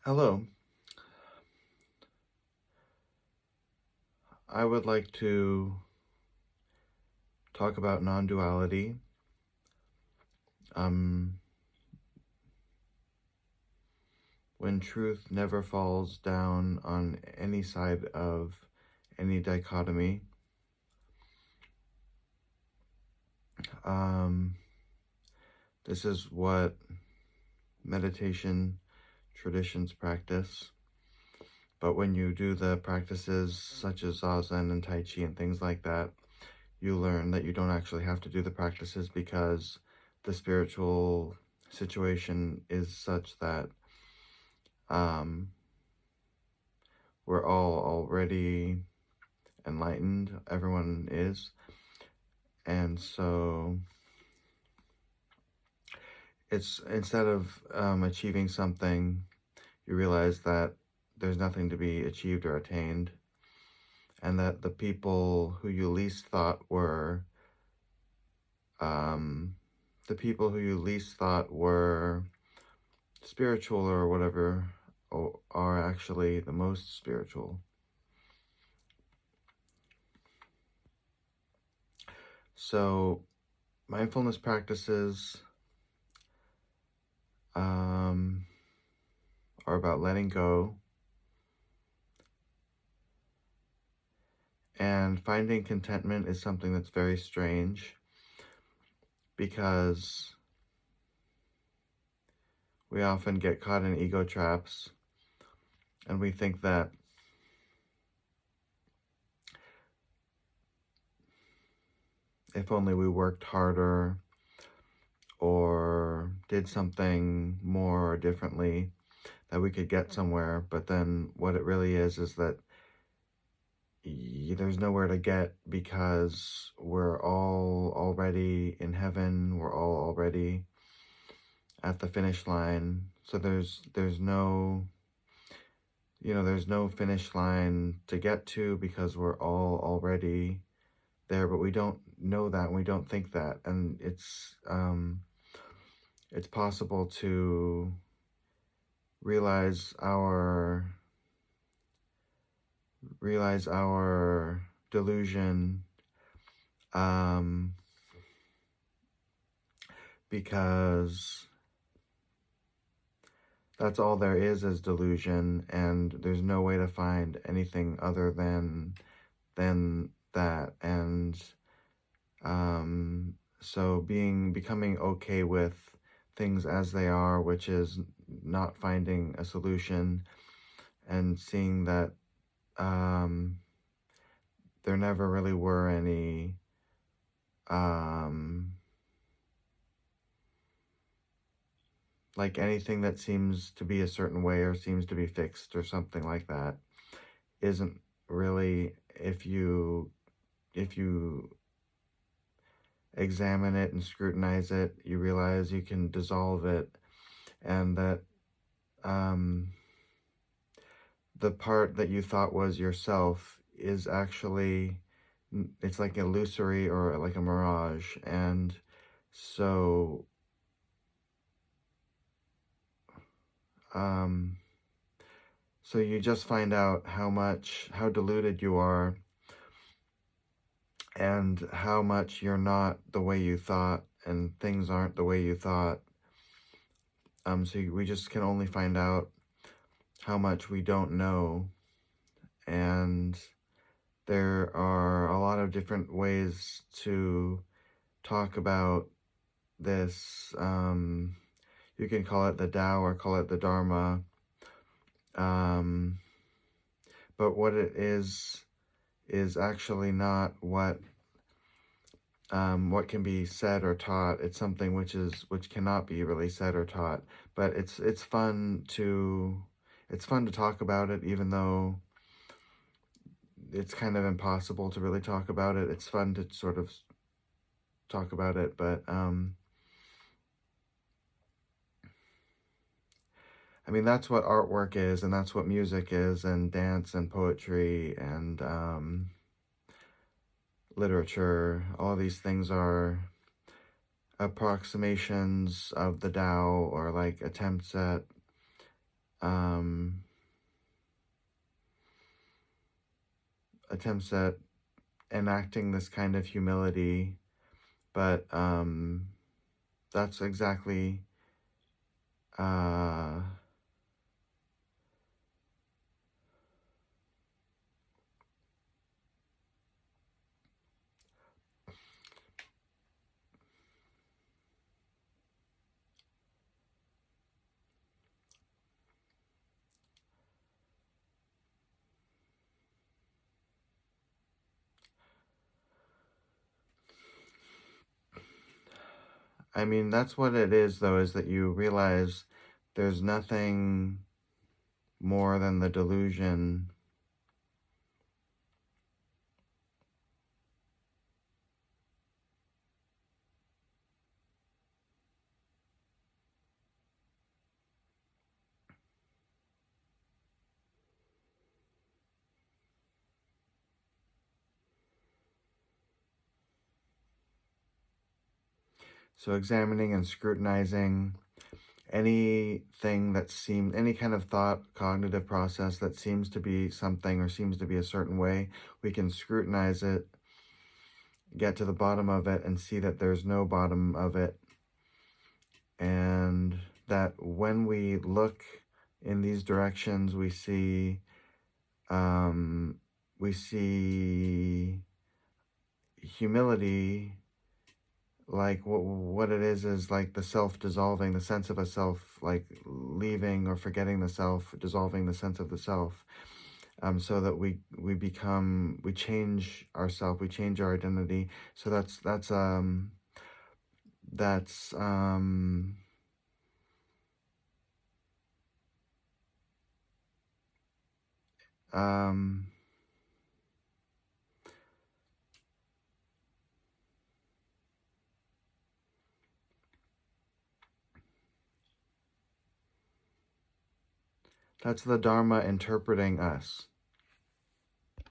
Hello. I would like to talk about non-duality. Um, when truth never falls down on any side of any dichotomy. Um, this is what meditation traditions practice. But when you do the practices such as Zazen and Tai Chi and things like that, you learn that you don't actually have to do the practices because the spiritual situation is such that we're all already enlightened. Everyone is. And so it's instead of achieving something, you realize that there's nothing to be achieved or attained, and that the people who you least thought were spiritual or whatever are actually the most spiritual. So mindfulness practices are about letting go and finding contentment is something that's very strange because we often get caught in ego traps and we think that if only we worked harder or did something more differently that we could get somewhere. But then what it really is that there's nowhere to get because we're all already in heaven. We're all already at the finish line. So there's no, there's no finish line to get to because we're all already there, but we don't know that and we don't think that. And it's possible to realize our delusion because that's all there is delusion, and there's no way to find anything other than that. And so becoming okay with things as they are, which is not finding a solution, and seeing that there never really were any like anything that seems to be a certain way or seems to be fixed or something like that isn't really, if you examine it and scrutinize it, you realize you can dissolve it, and that the part that you thought was yourself is actually, it's like illusory or like a mirage. And so so you just find out how deluded you are and how much you're not the way you thought and things aren't the way you thought. So we just can only find out how much we don't know. And there are a lot of different ways to talk about this. You can call it the Tao or call it the Dharma. But what it is actually not what can be said or taught. It's something which cannot be really said or taught. But it's fun to talk about it, even though it's kind of impossible to really talk about it. It's fun to sort of talk about it, but I mean, that's what artwork is, and that's what music is, and dance and poetry and literature. All these things are approximations of the Tao, or like attempts at attempts at enacting this kind of humility, but that's exactly uh, I mean, that's what it is, though, is that you realize there's nothing more than the delusion. So examining and scrutinizing anything that seems, any kind of thought, cognitive process that seems to be something or seems to be a certain way, we can scrutinize it, get to the bottom of it, and see that there's no bottom of it. And that when we look in these directions, we see humility, like what it is like the self dissolving, the sense of a self, like leaving or forgetting the self, dissolving the sense of the self, so that we change ourself, we change our identity. So that's um that's the Dharma interpreting us.